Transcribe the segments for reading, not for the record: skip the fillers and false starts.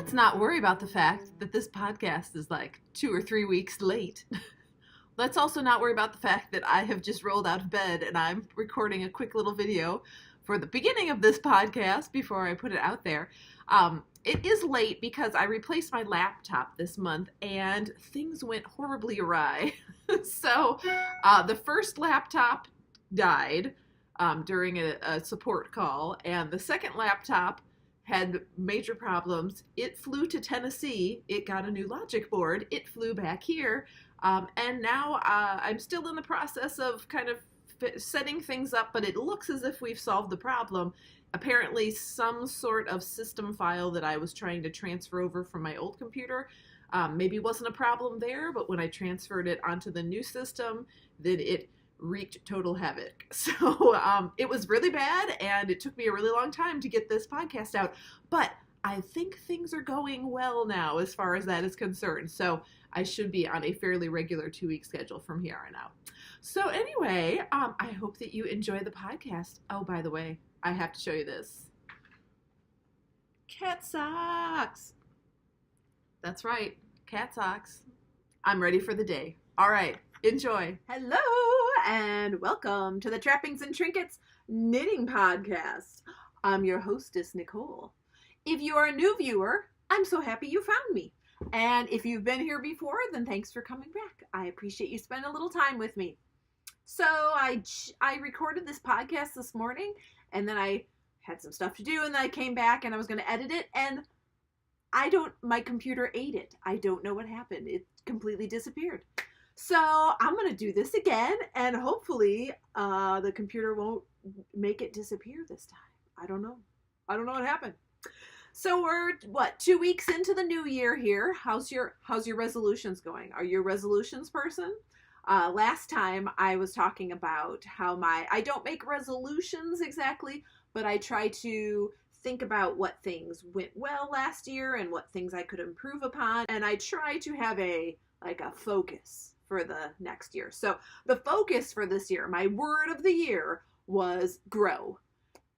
Let's not worry about the fact that this podcast is like 2 or 3 weeks late. Let's also not worry about the fact that I have just rolled out of bed and I'm recording a quick little video for the beginning of this podcast before I put it out there. It is late because I replaced my laptop this month and things went horribly awry. So the first laptop died during a support call, and the second laptop had major problems. It flew to Tennessee. It got a new logic board. It flew back here. And now I'm still in the process of kind of setting things up, but it looks as if we've solved the problem. Apparently some sort of system file that I was trying to transfer over from my old computer maybe wasn't a problem there, but when I transferred it onto the new system, then it wreaked total havoc. So it was really bad, and it took me a really long time to get this podcast out, but I think things are going well now as far as that is concerned. So I should be on a fairly regular 2-week schedule from here on out. So anyway, I hope that you enjoy the podcast. Oh, by the way, I have to show you this. Cat socks. That's right, cat socks. I'm ready for the day. All right, enjoy. Hello, and welcome to the Trappings and Trinkets knitting podcast. I'm your hostess, Nicole. If you are a new viewer, I'm so happy you found me. And if you've been here before, then thanks for coming back. I appreciate you spending a little time with me. So I recorded this podcast this morning, and then I had some stuff to do, and then I came back and I was going to edit it, and my computer ate it. I don't know what happened. It completely disappeared. So I'm going to do this again, and hopefully the computer won't make it disappear this time. I don't know what happened. So we're 2 weeks into the new year here. How's your resolutions going? Are you a resolutions person? Last time I was talking about how I don't make resolutions exactly, but I try to think about what things went well last year and what things I could improve upon, and I try to have a focus for the next year. So the focus for this year, my word of the year was grow.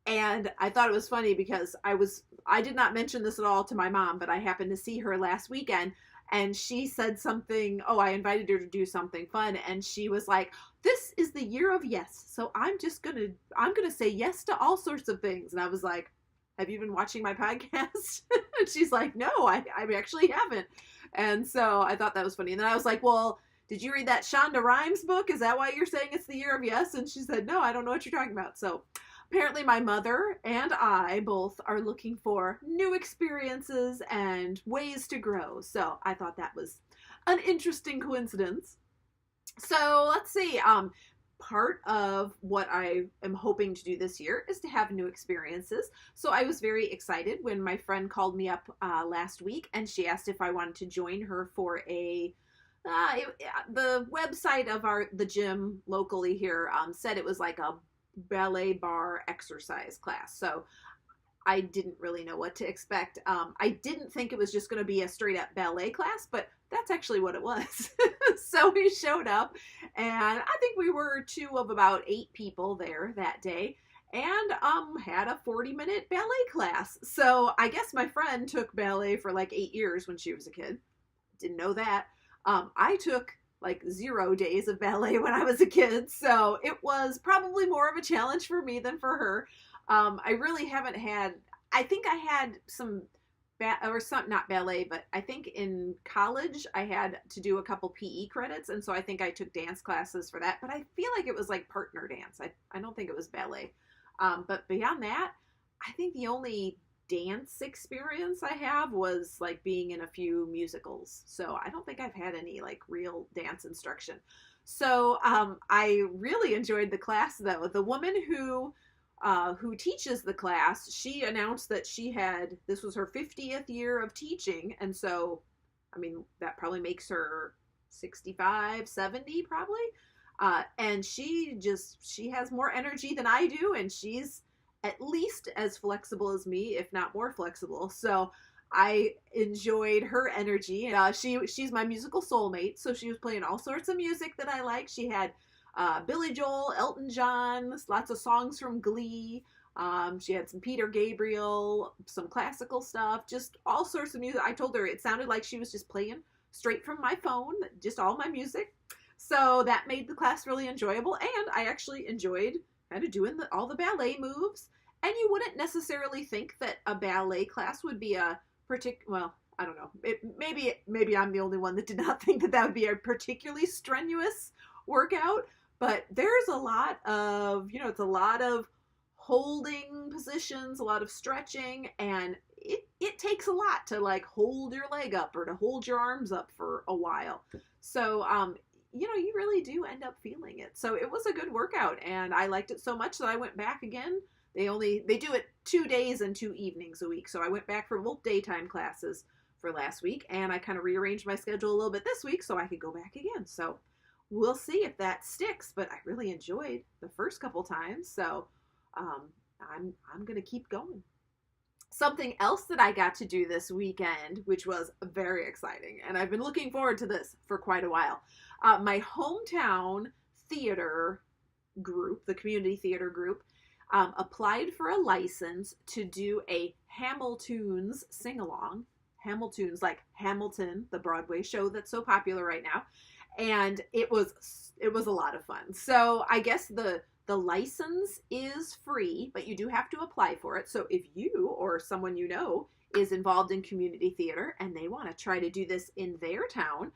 And I thought it was funny because I did not mention this at all to my mom, but I happened to see her last weekend, and she said something, I invited her to do something fun, and she was like, this is the year of yes. So I'm gonna say yes to all sorts of things. And I was like, have you been watching my podcast? And she's like, no, I actually haven't. And so I thought that was funny. And then I was like, well, did you read that Shonda Rhimes book? Is that why you're saying it's the year of yes? And she said, no, I don't know what you're talking about. So apparently my mother and I both are looking for new experiences and ways to grow. So I thought that was an interesting coincidence. So let's see. Part of what I am hoping to do this year is to have new experiences. So I was very excited when my friend called me up last week, and she asked if I wanted to join her for the website of the gym locally here said it was like a ballet bar exercise class. So I didn't really know what to expect. I didn't think it was just going to be a straight up ballet class, but that's actually what it was. So we showed up, and I think we were 2 of about 8 people there that day, and had a 40-minute ballet class. So I guess my friend took ballet for like 8 years when she was a kid. Didn't know that. I took like 0 days of ballet when I was a kid, so it was probably more of a challenge for me than for her. I really haven't had, I think I had not ballet, but I think in college I had to do a couple PE credits, and so I think I took dance classes for that, but I feel like it was like partner dance. I don't think it was ballet. But beyond that, I think the only dance experience I have was like being in a few musicals. So I don't think I've had any like real dance instruction. So I really enjoyed the class though. The woman who teaches the class, she announced that this was her 50th year of teaching. And so, I mean, that probably makes her 65, 70 probably. And she has more energy than I do. And she's at least as flexible as me, if not more flexible. So I enjoyed her energy. She's my musical soulmate. So she was playing all sorts of music that I like. She had Billy Joel, Elton John, lots of songs from Glee. She had some Peter Gabriel, some classical stuff, just all sorts of music. I told her it sounded like she was just playing straight from my phone, just all my music. So that made the class really enjoyable, and I actually enjoyed kind of doing all the ballet moves. And you wouldn't necessarily think that a ballet class would be a well, I don't know. Maybe I'm the only one that did not think that would be a particularly strenuous workout, but there's a lot of, it's a lot of holding positions, a lot of stretching, and it takes a lot to like hold your leg up or to hold your arms up for a while. So, you really do end up feeling it. So it was a good workout, and I liked it so much that I went back again. They do it 2 days and 2 evenings a week. So I went back for both daytime classes for last week, and I kind of rearranged my schedule a little bit this week so I could go back again. So we'll see if that sticks, but I really enjoyed the first couple times. So I'm going to keep going. Something else that I got to do this weekend, which was very exciting, and I've been looking forward to this for quite a while. My hometown theater group, the community theater group, applied for a license to do a Hamiltunes sing-along. Hamiltunes, like Hamilton, the Broadway show that's so popular right now. And it was a lot of fun. So I guess the license is free, but you do have to apply for it. So if you or someone you know is involved in community theater and they want to try to do this in their town,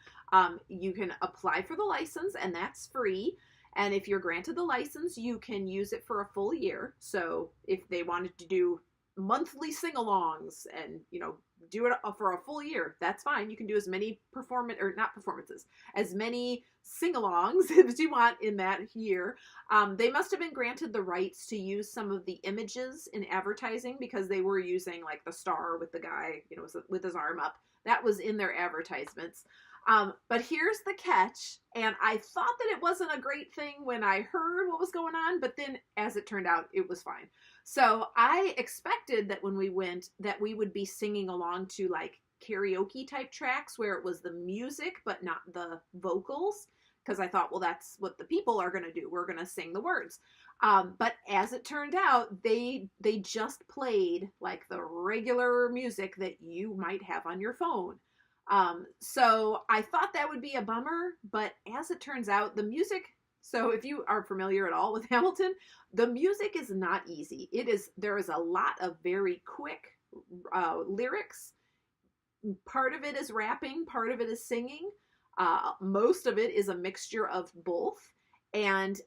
you can apply for the license, and that's free. And if you're granted the license, you can use it for a full year. So if they wanted to do monthly sing-alongs and, do it for a full year, that's fine. You can do as many as many sing-alongs as you want in that year. They must have been granted the rights to use some of the images in advertising, because they were using like the star with the guy, with his arm up. That was in their advertisements. But here's the catch, and I thought that it wasn't a great thing when I heard what was going on, but then as it turned out, it was fine. So I expected that when we went, that we would be singing along to like karaoke type tracks where it was the music, but not the vocals, because I thought, well, that's what the people are going to do. We're going to sing the words. But as it turned out, they just played like the regular music that you might have on your phone. So I thought that would be a bummer, but as it turns out, the music, so if you are familiar at all with Hamilton, the music is not easy. There is a lot of very quick, lyrics. Part of it is rapping, part of it is singing. Most of it is a mixture of both. And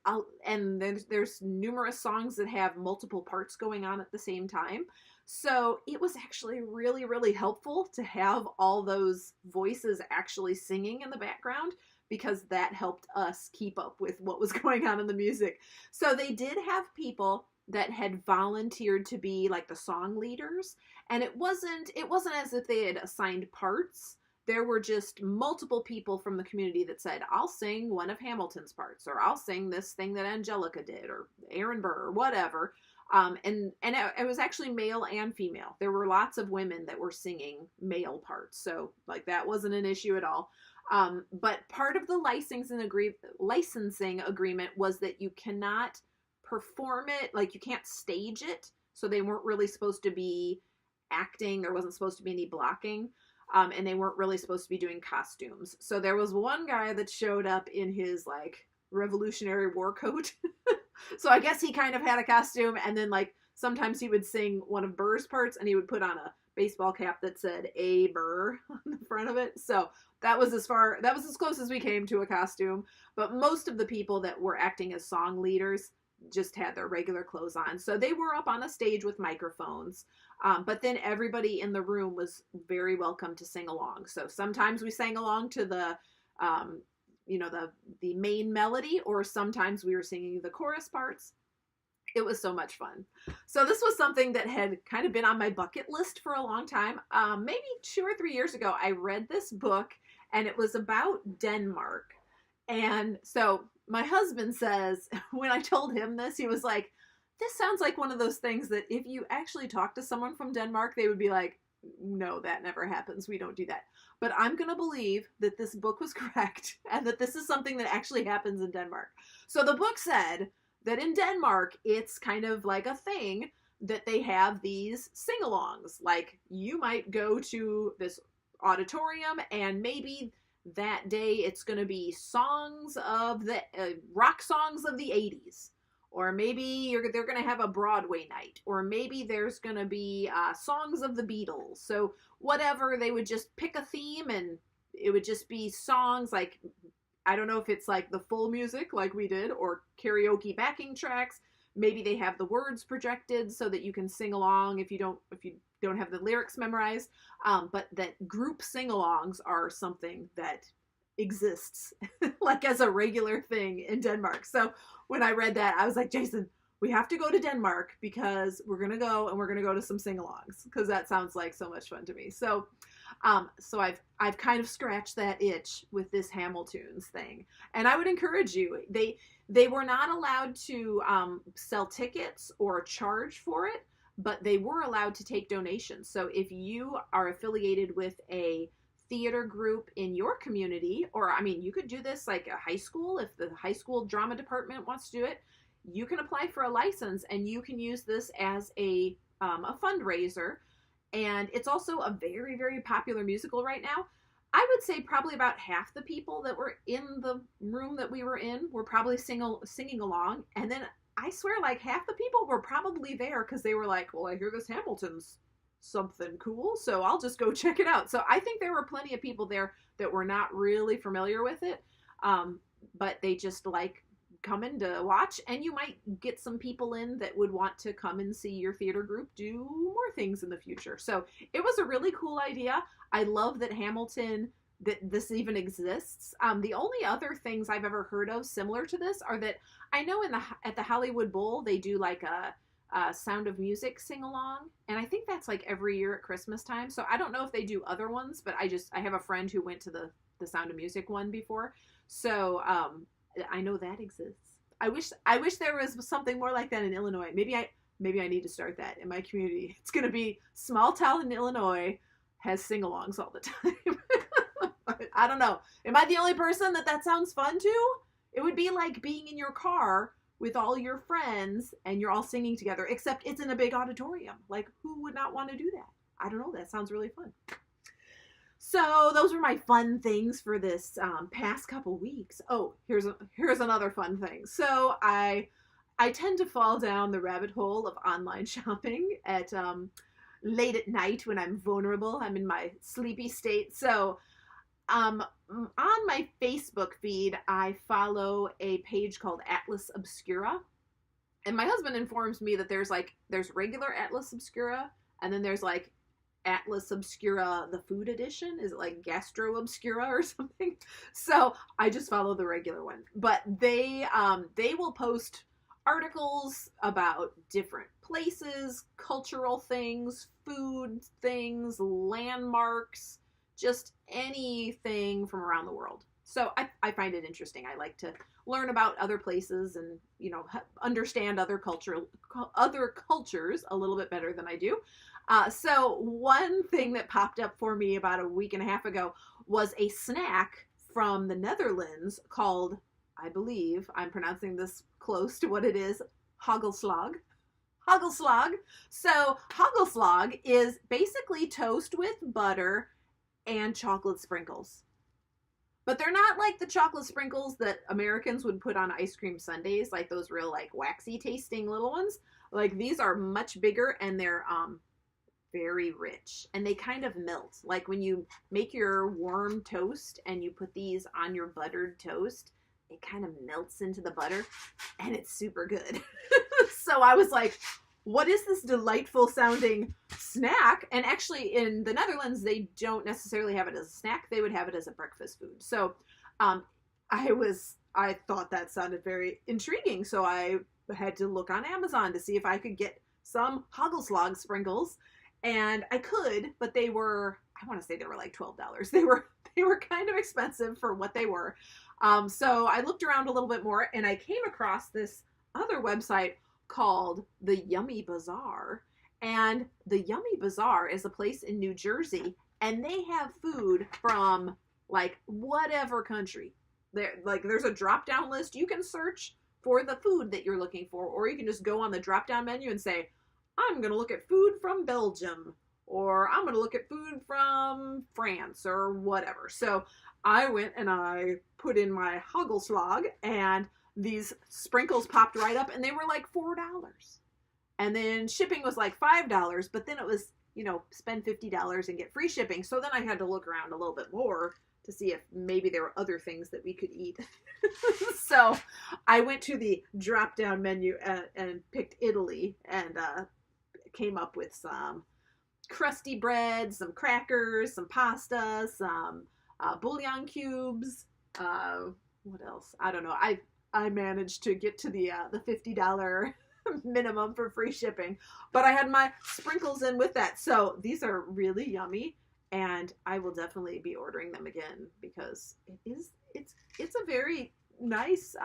there's numerous songs that have multiple parts going on at the same time. So it was actually really, really helpful to have all those voices actually singing in the background, because that helped us keep up with what was going on in the music. So they did have people that had volunteered to be like the song leaders, and it wasn't as if they had assigned parts. There were just multiple people from the community that said, I'll sing one of Hamilton's parts, or I'll sing this thing that Angelica did, or Aaron Burr, or whatever. And it was actually male and female. There were lots of women that were singing male parts. So like that wasn't an issue at all. But part of the licensing agreement was that you cannot perform it, like you can't stage it. So they weren't really supposed to be acting. There wasn't supposed to be any blocking. And they weren't really supposed to be doing costumes. So there was one guy that showed up in his like Revolutionary War coat. So I guess he kind of had a costume, and then like sometimes he would sing one of Burr's parts, and he would put on a baseball cap that said "A Burr" on the front of it. So that was as close as we came to a costume. But most of the people that were acting as song leaders just had their regular clothes on. So they were up on a stage with microphones. But then everybody in the room was very welcome to sing along. So sometimes we sang along to the main melody, or sometimes we were singing the chorus parts. It was so much fun. So this was something that had kind of been on my bucket list for a long time. Maybe 2 or 3 years ago, I read this book, and it was about Denmark. And so my husband says, when I told him this, he was like, this sounds like one of those things that if you actually talk to someone from Denmark, they would be like, no, that never happens. We don't do that. But I'm going to believe that this book was correct, and that this is something that actually happens in Denmark. So the book said that in Denmark, it's kind of like a thing that they have these sing-alongs. Like, you might go to this auditorium and maybe that day it's going to be songs of the rock songs of the 80s, or maybe they're going to have a Broadway night, or maybe there's going to be songs of the Beatles. So whatever, they would just pick a theme, and it would just be songs. Like, I don't know if it's like the full music like we did, or karaoke backing tracks. Maybe they have the words projected so that you can sing along if you don't have the lyrics memorized. But that group sing-alongs are something that exists like as a regular thing in Denmark. So when I read that, I was like, Jason, we have to go to Denmark, because we're going to go to some sing-alongs, because that sounds like so much fun to me. So I've kind of scratched that itch with this Hamiltunes thing. And I would encourage you, they were not allowed to sell tickets or charge for it, but they were allowed to take donations. So if you are affiliated with a theater group in your community, or I mean, you could do this like a high school, if the high school drama department wants to do it, you can apply for a license and you can use this as a fundraiser. And it's also a very, very popular musical right now. I would say probably about half the people that were in the room that we were in were probably singing along. And then I swear like half the people were probably there because they were like, well, I hear this Hamilton's something cool, so I'll just go check it out. So I think there were plenty of people there that were not really familiar with it, but they just like coming to watch. And you might get some people in that would want to come and see your theater group do more things in the future. So it was a really cool idea. I love that that this even exists. The only other things I've ever heard of similar to this are that I know at the Hollywood Bowl, they do like a Sound of Music sing along. And I think that's like every year at Christmas time. So I don't know if they do other ones, but I have a friend who went to the Sound of Music one before. So, I know that exists. I wish there was something more like that in Illinois. Maybe I need to start that in my community. It's going to be small town in Illinois has sing-alongs all the time. I don't know. Am I the only person that sounds fun to? It would be like being in your car with all your friends and you're all singing together, except it's in a big auditorium. Like, who would not want to do that? I don't know. That sounds really fun. So those were my fun things for this past couple weeks. Oh, here's another fun thing. So I tend to fall down the rabbit hole of online shopping at late at night when I'm vulnerable. I'm in my sleepy state. So on my Facebook feed, I follow a page called Atlas Obscura. And my husband informs me that there's regular Atlas Obscura, and then there's like Atlas Obscura, the food edition. Is it like Gastro Obscura or something? So I just follow the regular one. But they will post articles about different places, cultural things, food things, landmarks, just anything from around the world. So I find it interesting. I like to learn about other places and, understand other cultures a little bit better than I do. So one thing that popped up for me about a week and a half ago was a snack from the Netherlands called, I believe I'm pronouncing this close to what it is, hagelslag. Hagelslag. So hagelslag is basically toast with butter and chocolate sprinkles. But they're not like the chocolate sprinkles that Americans would put on ice cream sundaes, like those real like waxy tasting little ones. Like, these are much bigger and they're very rich and they kind of melt. Like when you make your warm toast and you put these on your buttered toast, it kind of melts into the butter and it's super good. So I was like, what is this delightful sounding snack? And actually in the Netherlands, they don't necessarily have it as a snack. They would have it as a breakfast food. So I thought that sounded very intriguing. So I had to look on Amazon to see if I could get some hagelslag sprinkles. And I could, but I want to say they were like $12. They were kind of expensive for what they were. So I looked around a little bit more and I came across this other website called the Yummy Bazaar. And the Yummy Bazaar is a place in New Jersey and they have food from like whatever country. There's a drop down list. You can search for the food that you're looking for, or you can just go on the drop down menu and say, I'm going to look at food from Belgium, or I'm going to look at food from France or whatever. So I went and I put in my Hagelslag, and these sprinkles popped right up, and they were like $4. And then shipping was like $5, but then it was, spend $50 and get free shipping. So then I had to look around a little bit more to see if maybe there were other things that we could eat. So I went to the drop-down menu and picked Italy, and came up with some crusty bread, some crackers, some pasta, some bouillon cubes. What else? I don't know. I managed to get to the $50 minimum for free shipping, but I had my sprinkles in with that. So these are really yummy, and I will definitely be ordering them again, because it's a very nice,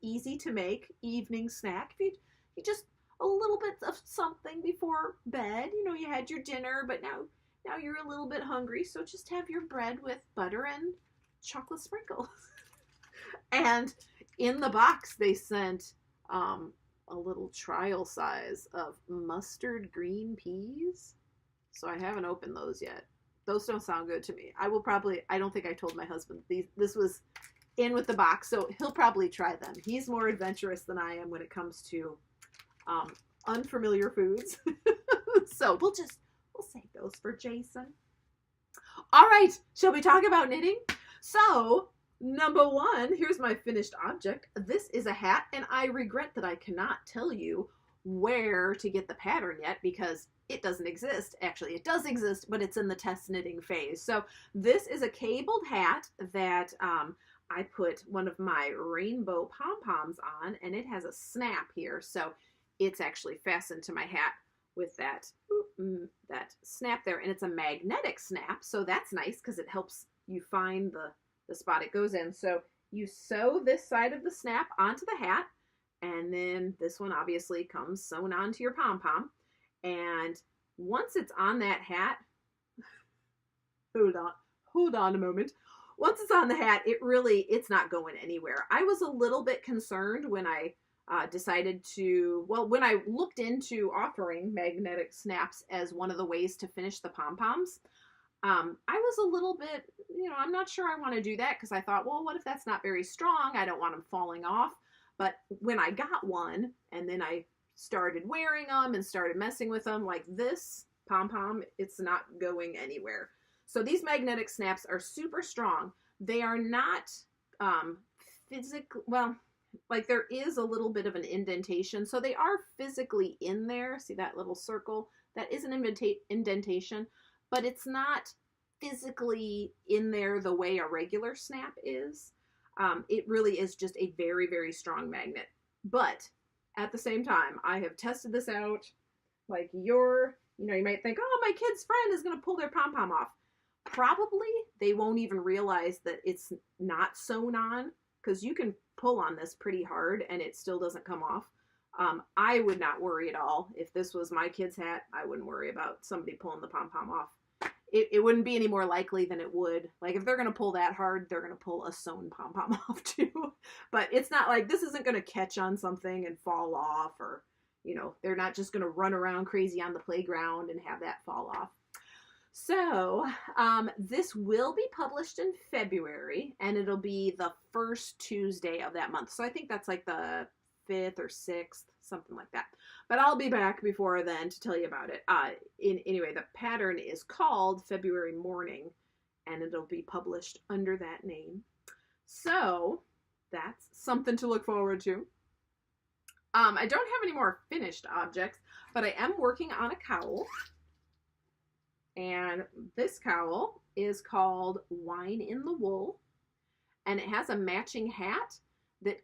easy to make evening snack. If you just a little bit of something before bed. You had your dinner, but now you're a little bit hungry, so just have your bread with butter and chocolate sprinkles. And in the box, they sent a little trial size of mustard green peas. So I haven't opened those yet. Those don't sound good to me. I don't think I told my husband this was in with the box, so he'll probably try them. He's more adventurous than I am when it comes to unfamiliar foods. So we'll save those for Jason. All right, shall we talk about knitting? So, number one, here's my finished object. This is a hat, and I regret that I cannot tell you where to get the pattern yet, because it doesn't exist. Actually, it does exist, but it's in the test knitting phase. So this is a cabled hat that I put one of my rainbow pom-poms on, and it has a snap here. So it's actually fastened to my hat with that snap there, and it's a magnetic snap. So that's nice because it helps you find the spot it goes in. So you sew this side of the snap onto the hat, and then this one obviously comes sewn onto your pom-pom. And once it's on that hat, hold on a moment. Once it's on the hat, it's not going anywhere. I was a little bit concerned when I when I looked into offering magnetic snaps as one of the ways to finish the pom-poms. I was a little bit, I'm not sure I want to do that, because I thought, well, what if that's not very strong? I don't want them falling off. But when I got one, and then I started wearing them and started messing with them, like this pom-pom, it's not going anywhere. So these magnetic snaps are super strong. They are not physical, well, like there is a little bit of an indentation. So they are physically in there. See that little circle? That is an indentation, but it's not physically in there the way a regular snap is. It really is just a very, very strong magnet. But at the same time, I have tested this out. Like you might think, oh, my kid's friend is going to pull their pom-pom off. Probably they won't even realize that it's not sewn on, because you can pull on this pretty hard and it still doesn't come off. I would not worry at all. If this was my kid's hat, I wouldn't worry about somebody pulling the pom-pom off. It wouldn't be any more likely than it would. Like if they're going to pull that hard, they're going to pull a sewn pom-pom off too. But it's not like this isn't going to catch on something and fall off, or, they're not just going to run around crazy on the playground and have that fall off. So this will be published in February, and it'll be the first Tuesday of that month. So I think that's like the 5th or 6th, something like that. But I'll be back before then to tell you about it. Anyway, the pattern is called February Morning, and it'll be published under that name. So that's something to look forward to. I don't have any more finished objects, but I am working on a cowl. And this cowl is called Wine in the Wool, and it has a matching hat that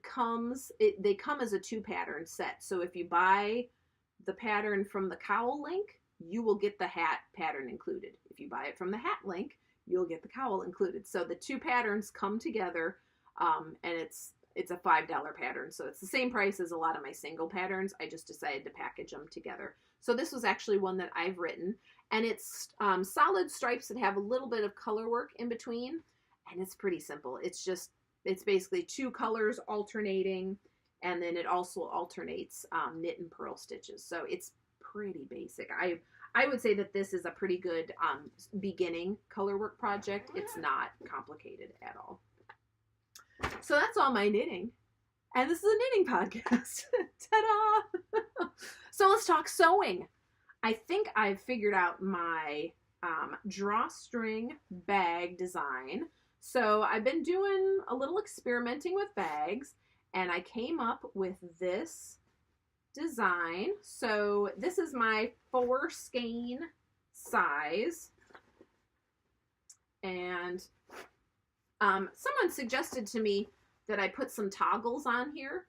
they come as a 2-pattern set. So if you buy the pattern from the cowl link, you will get the hat pattern included. If you buy it from the hat link, you'll get the cowl included. So the 2 patterns come together, and it's a $5 pattern. So it's the same price as a lot of my single patterns. I just decided to package them together. So this was actually one that I've written, and it's solid stripes that have a little bit of color work in between, and it's pretty simple. It's basically 2 colors alternating, and then it also alternates knit and purl stitches. So it's pretty basic. I would say that this is a pretty good beginning color work project. It's not complicated at all. So that's all my knitting. And this is a knitting podcast. Ta-da! So let's talk sewing. I think I've figured out my drawstring bag design. So I've been doing a little experimenting with bags, and I came up with this design. So this is my 4 skein size, and someone suggested to me that I put some toggles on here,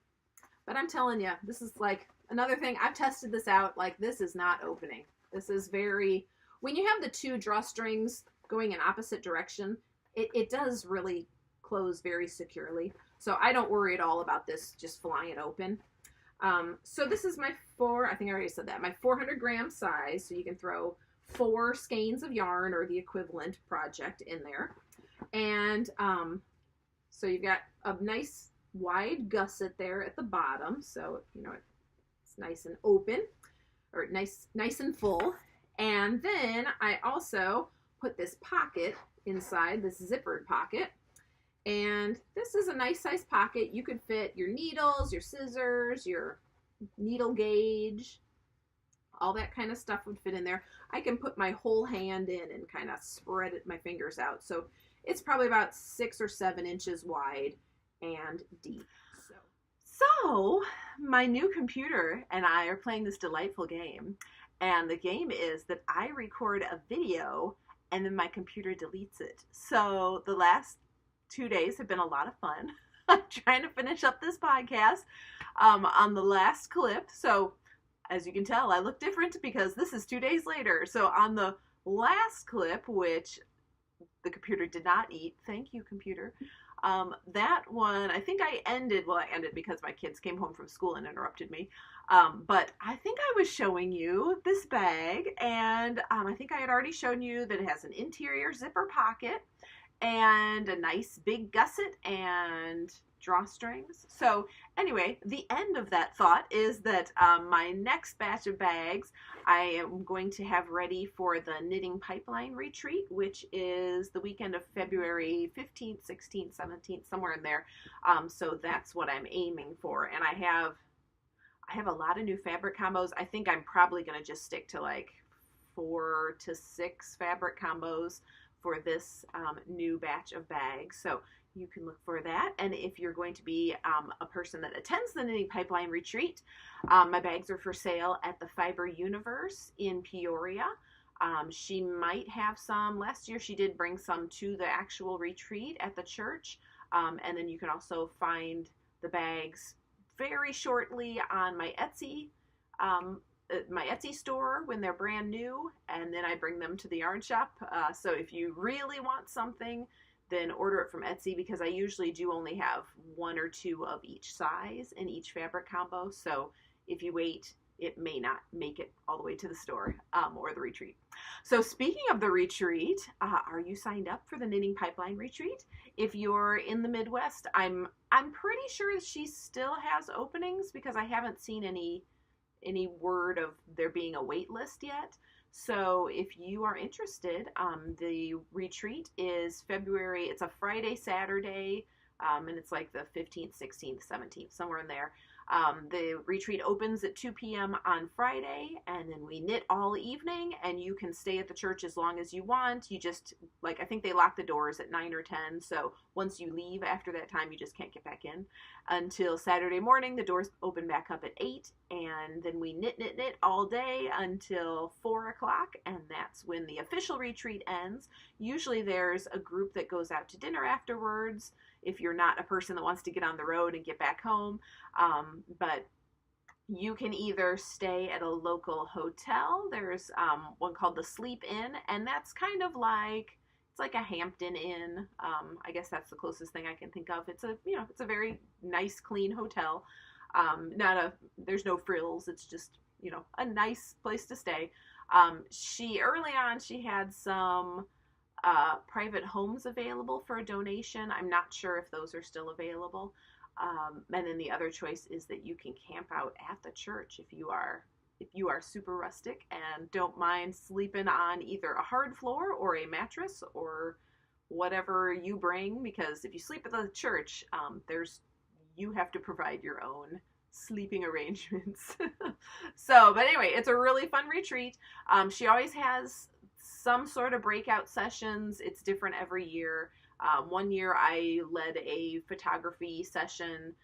but I'm telling you, this is like another thing. I've tested this out. Like, this is not opening. This is very, when you have the 2 drawstrings going in opposite direction, it does really close very securely. So I don't worry at all about this just flying open. So this is my I think I already said that, my 400 gram size. So you can throw 4 skeins of yarn or the equivalent project in there. And so you've got a nice wide gusset there at the bottom. So, you know, it's nice and open, or nice and full. And then I also put this pocket inside, this zippered pocket. And this is a nice size pocket. You could fit your needles, your scissors, your needle gauge, all that kind of stuff would fit in there. I can put my whole hand in and kind of spread my fingers out. So it's probably about 6 or 7 inches wide and deep. So my new computer and I are playing this delightful game. And the game is that I record a video and then my computer deletes it. So the last 2 days have been a lot of fun. I'm trying to finish up this podcast on the last clip. So as you can tell, I look different because this is 2 days later. So on the last clip, which the computer did not eat, thank you, computer, that one, I think I ended because my kids came home from school and interrupted me. But I think I was showing you this bag, and I think I had already shown you that it has an interior zipper pocket and a nice big gusset and drawstrings. So anyway, the end of that thought is that my next batch of bags I am going to have ready for the Knitting Pipeline Retreat, which is the weekend of February 15th, 16th, 17th, somewhere in there. So that's what I'm aiming for. And I have a lot of new fabric combos. I think I'm probably going to just stick to like 4 to 6 fabric combos for this new batch of bags. So you can look for that. And if you're going to be a person that attends the Knitting Pipeline Retreat, my bags are for sale at the Fiber Universe in Peoria. She might have some. Last year she did bring some to the actual retreat at the church. And then you can also find the bags very shortly on my Etsy store when they're brand new, and then I bring them to the yarn shop. So if you really want something, then order it from Etsy, because I usually do only have 1 or 2 of each size in each fabric combo. So if you wait, it may not make it all the way to the store or the retreat. So speaking of the retreat, are you signed up for the Knitting Pipeline Retreat? If you're in the Midwest, I'm pretty sure she still has openings, because I haven't seen any word of there being a wait list yet. So if you are interested, the retreat is February. It's a Friday, Saturday, and it's like the 15th, 16th, 17th, somewhere in there. The retreat opens at 2 p.m. on Friday, and then we knit all evening, and you can stay at the church as long as you want. You just, like, I think they lock the doors at 9 or 10, so once you leave after that time, you just can't get back in until Saturday morning. The doors open back up at 8, and then we knit all day until 4 o'clock, and that's when the official retreat ends. Usually there's a group that goes out to dinner afterwards, if you're not a person that wants to get on the road and get back home. But you can either stay at a local hotel. There's one called the Sleep Inn, and that's kind of like, it's like a Hampton Inn. I guess that's the closest thing I can think of. It's a very nice, clean hotel. There's no frills. It's just, a nice place to stay. Early on, she had some private homes available for a donation. I'm not sure if those are still available. And then the other choice is that you can camp out at the church if you are if you are super rustic and don't mind sleeping on either a hard floor or a mattress or whatever you bring, because if you sleep at the church, you have to provide your own sleeping arrangements. But anyway, it's a really fun retreat. She always has some sort of breakout sessions. It's different every year. One year I led a photography session.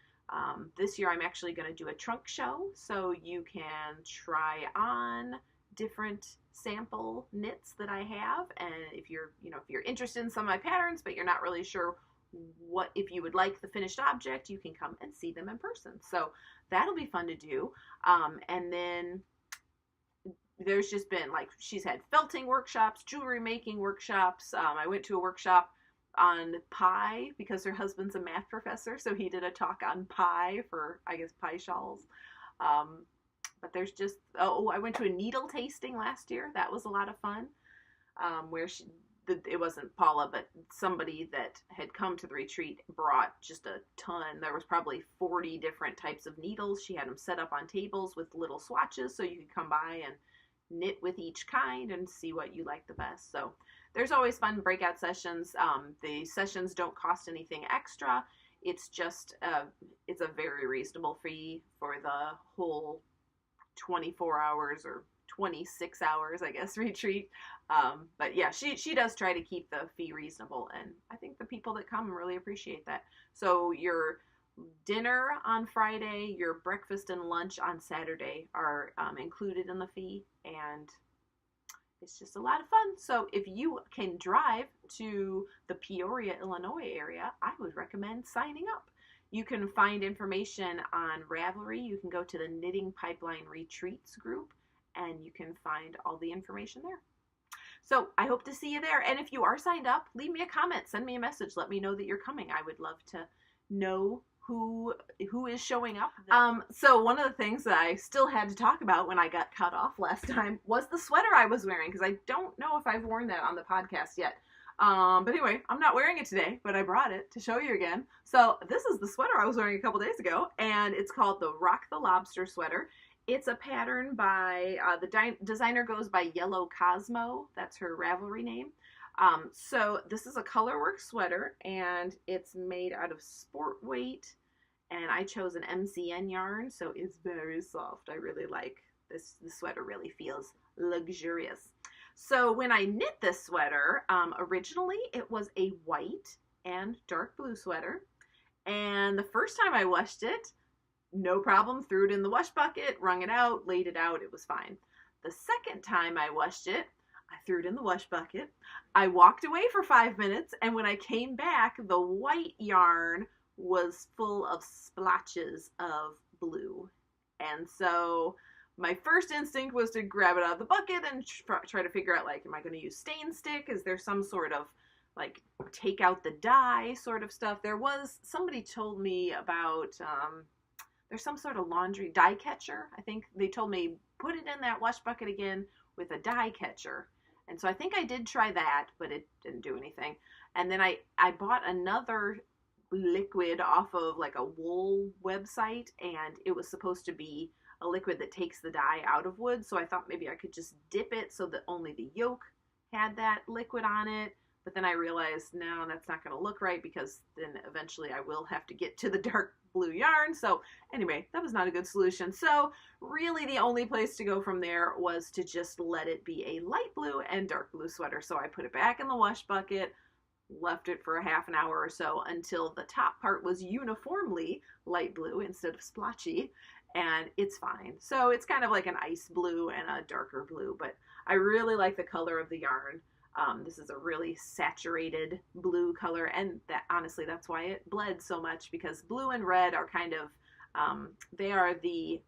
This year I'm actually going to do a trunk show, so you can try on different sample knits that I have, and if you're interested in some of my patterns but you're not really sure if you would like the finished object, you can come and see them in person. So that'll be fun to do. And then there's just been, like, she's had felting workshops, jewelry making workshops. I went to a workshop on pie because her husband's a math professor, so he did a talk on pie for, I guess, pie shawls. But there's just, I went to a needle tasting last year. That was a lot of fun, where it wasn't Paula, but somebody that had come to the retreat brought just a ton. There was probably 40 different types of needles. She had them set up on tables with little swatches so you could come by and knit with each kind and see what you like the best. So there's always fun breakout sessions. The sessions don't cost anything extra. It's just, it's a very reasonable fee for the whole 24 hours or 26 hours, I guess, retreat. But yeah, she does try to keep the fee reasonable, and I think the people that come really appreciate that. So your dinner on Friday, your breakfast and lunch on Saturday are included in the fee, and it's just a lot of fun. So if you can drive to the Peoria, Illinois area, I would recommend signing up. You can find information on Ravelry. You can go to the Knitting Pipeline Retreats group, and you can find all the information there. So I hope to see you there. And if you are signed up, leave me a comment, send me a message, let me know that you're coming. I would love to know who is showing up. So one of the things that I still had to talk about when I got cut off last time was the sweater I was wearing, because I don't know if I've worn that on the podcast yet. But anyway, I'm not wearing it today, but I brought it to show you again. So this is the sweater I was wearing a couple days ago, and it's called the Rock the Lobster sweater. It's a pattern by, the designer goes by Yellow Cosmo. That's her Ravelry name. So this is a colorwork sweater, and it's made out of sport weight, and I chose an MCN yarn, so it's very soft. I really like this. The sweater really feels luxurious. So when I knit this sweater, originally it was a white and dark blue sweater, and the first time I washed it, no problem, threw it in the wash bucket, wrung it out, laid it out, it was fine. The second time I washed it, I threw it in the wash bucket, I walked away for 5 minutes, and when I came back, the white yarn was full of splotches of blue. And so my first instinct was to grab it out of the bucket and try to figure out, like, am I going to use stain stick? Is there some sort of, like, take out the dye sort of stuff? Somebody told me about, there's some sort of laundry dye catcher. I think they told me put it in that wash bucket again with a dye catcher. And so I think I did try that, but it didn't do anything. And then I bought another liquid off of like a wool website, and it was supposed to be a liquid that takes the dye out of wood. So I thought maybe I could just dip it so that only the yolk had that liquid on it. But then I realized, no, that's not going to look right, because then eventually I will have to get to the dark blue yarn. So anyway, that was not a good solution. So really the only place to go from there was to just let it be a light blue and dark blue sweater. So I put it back in the wash bucket, left it for a half an hour or so until the top part was uniformly light blue instead of splotchy, and it's fine. So it's kind of like an ice blue and a darker blue, but I really like the color of the yarn. This is a really saturated blue color, and that honestly, that's why it bled so much, because blue and red are kind of, they are the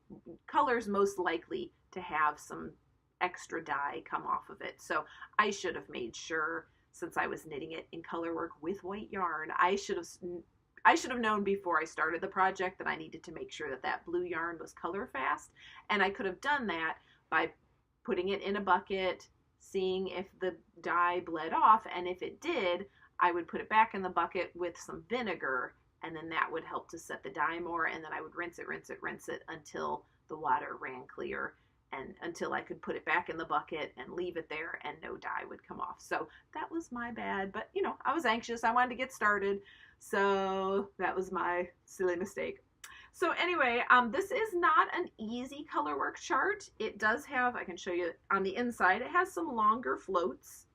colors most likely to have some extra dye come off of it. So I should have made sure, since I was knitting it in color work with white yarn, I should have known before I started the project that I needed to make sure that that blue yarn was color fast, and I could have done that by putting it in a bucket, seeing if the dye bled off, and if it did, I would put it back in the bucket with some vinegar, and then that would help to set the dye more, and then I would rinse it until the water ran clear, and until I could put it back in the bucket and leave it there and no dye would come off. So that was my bad, but you know, I was anxious. I wanted to get started. So that was my silly mistake. So anyway, this is not an easy color work chart. It does have, I can show you on the inside, it has some longer floats.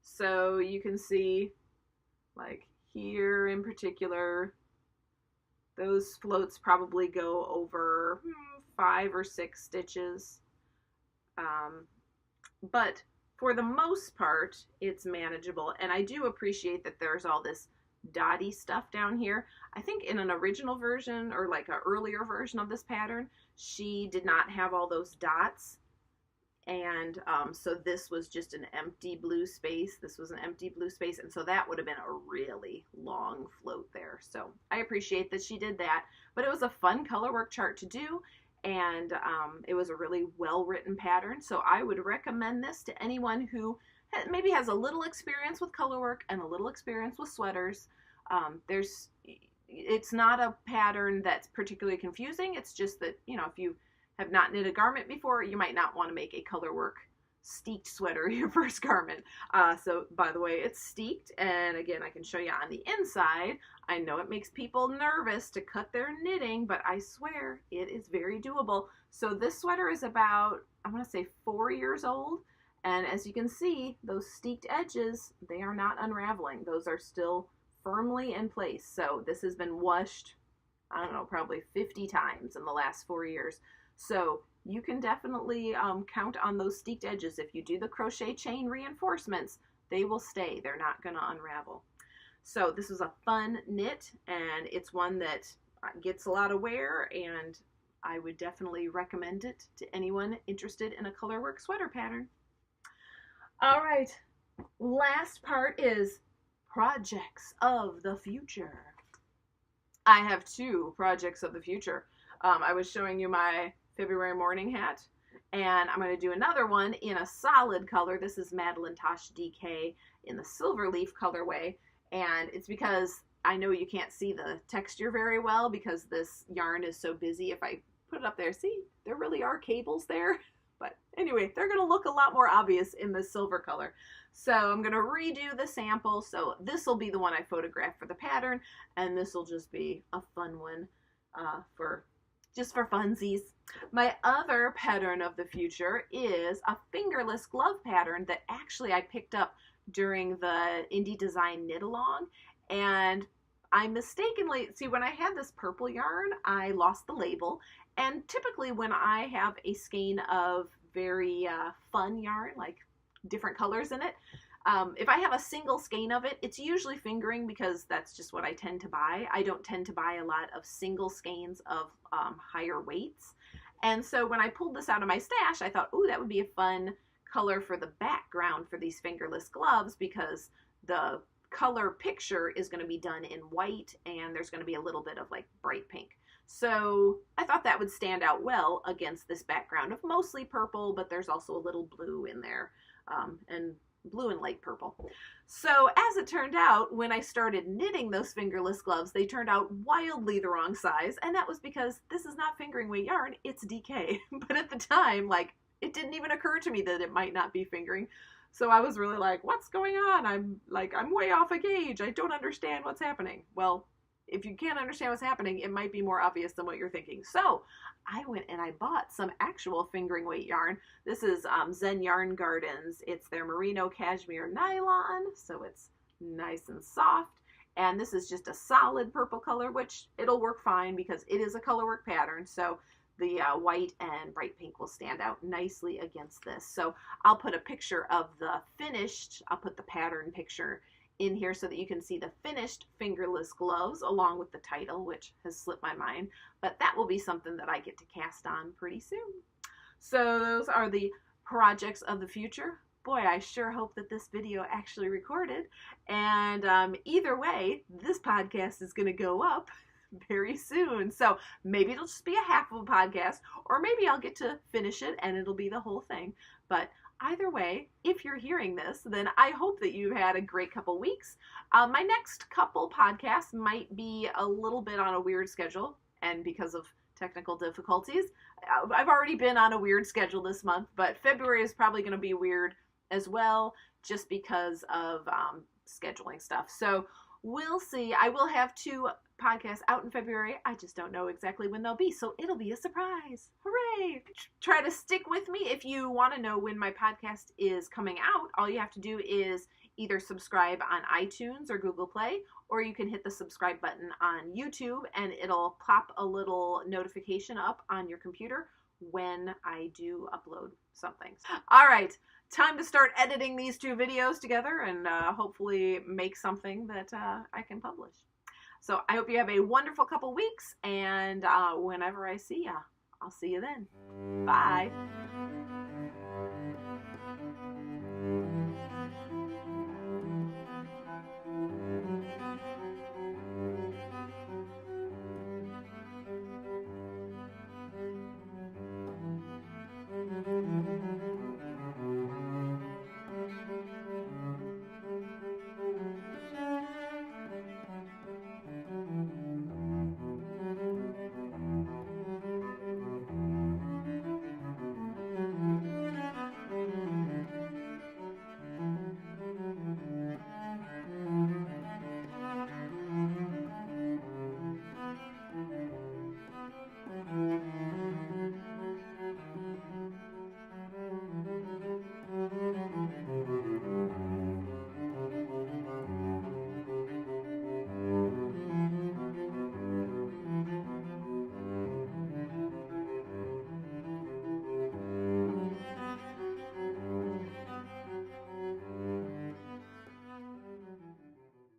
So you can see like here in particular, those floats probably go over 5 or 6 stitches. But for the most part, it's manageable. And I do appreciate that there's all this dotty stuff down here. I think in an original version or like an earlier version of this pattern, she did not have all those dots. And so this was just an empty blue space. This was an empty blue space. And so that would have been a really long float there. So I appreciate that she did that. But it was a fun color work chart to do. And it was a really well-written pattern. So I would recommend this to anyone who maybe has a little experience with color work and a little experience with sweaters. It's not a pattern that's particularly confusing. It's just that, you know, if you have not knit a garment before, you might not want to make a color work steeked sweater your first garment. So by the way, it's steeked, and again, I can show you on the inside. I know it makes people nervous to cut their knitting, but I swear it is very doable. So this sweater is about, I want to say 4 years old, and as you can see, those steeked edges, they are not unraveling. Those are still firmly in place. So this has been washed, I don't know, probably 50 times in the last 4 years. So you can definitely count on those steeked edges. If you do the crochet chain reinforcements, they will stay. They're not going to unravel. So this is a fun knit, and it's one that gets a lot of wear, and I would definitely recommend it to anyone interested in a color work sweater pattern. All right, last part is projects of the future. I have 2 projects of the future. I was showing you my February morning hat, and I'm going to do another one in a solid color. This is Madeline Tosh DK in the silver leaf colorway, and it's because I know you can't see the texture very well because this yarn is so busy. If I put it up there, see, there really are cables there, but anyway, they're going to look a lot more obvious in the silver color. So I'm going to redo the sample. So this will be the one I photographed for the pattern, and this will just be a fun one just for funsies. My other pattern of the future is a fingerless glove pattern that actually I picked up during the Indie Design Knit Along, and I mistakenly, see, when I had this purple yarn, I lost the label, and typically when I have a skein of very fun yarn, like different colors in it, if I have a single skein of it, it's usually fingering because that's just what I tend to buy. I don't tend to buy a lot of single skeins of higher weights. And so when I pulled this out of my stash, I thought, ooh, that would be a fun color for the background for these fingerless gloves because the color picture is going to be done in white and there's going to be a little bit of like bright pink. So I thought that would stand out well against this background of mostly purple, but there's also a little blue in there, and blue and light purple. So as it turned out, when I started knitting those fingerless gloves, they turned out wildly the wrong size, and that was because this is not fingering weight yarn, it's DK. But at the time, like, it didn't even occur to me that it might not be fingering. So I was really like, what's going on? I'm way off a gauge. I don't understand what's happening. Well, if you can't understand what's happening, it might be more obvious than what you're thinking. So I went and I bought some actual fingering weight yarn. This is Zen Yarn Gardens. It's their merino cashmere nylon, so it's nice and soft. And this is just a solid purple color, which it'll work fine because it is a color work pattern. So the white and bright pink will stand out nicely against this. So I'll put a picture of the finished, I'll put the pattern picture in here so that you can see the finished fingerless gloves along with the title, which has slipped my mind, but that will be something that I get to cast on pretty soon. So those are the projects of the future. Boy, I sure hope that this video actually recorded, and either way, this podcast is going to go up very soon. So maybe it'll just be a half of a podcast, or maybe I'll get to finish it and it'll be the whole thing. But either way, if you're hearing this, then I hope that you've had a great couple weeks. My next couple podcasts might be a little bit on a weird schedule, and because of technical difficulties. I've already been on a weird schedule this month, but February is probably going to be weird as well, just because of scheduling stuff. So we'll see. I will have 2 podcasts out in February. I just don't know exactly when they'll be, so it'll be a surprise. Hooray! Try to stick with me if you want to know when my podcast is coming out. All you have to do is either subscribe on iTunes or Google Play, or you can hit the subscribe button on YouTube and it'll pop a little notification up on your computer when I do upload something. All right, time to start editing these 2 videos together and hopefully make something that I can publish. So I hope you have a wonderful couple weeks, and whenever I see ya, I'll see you then. Bye.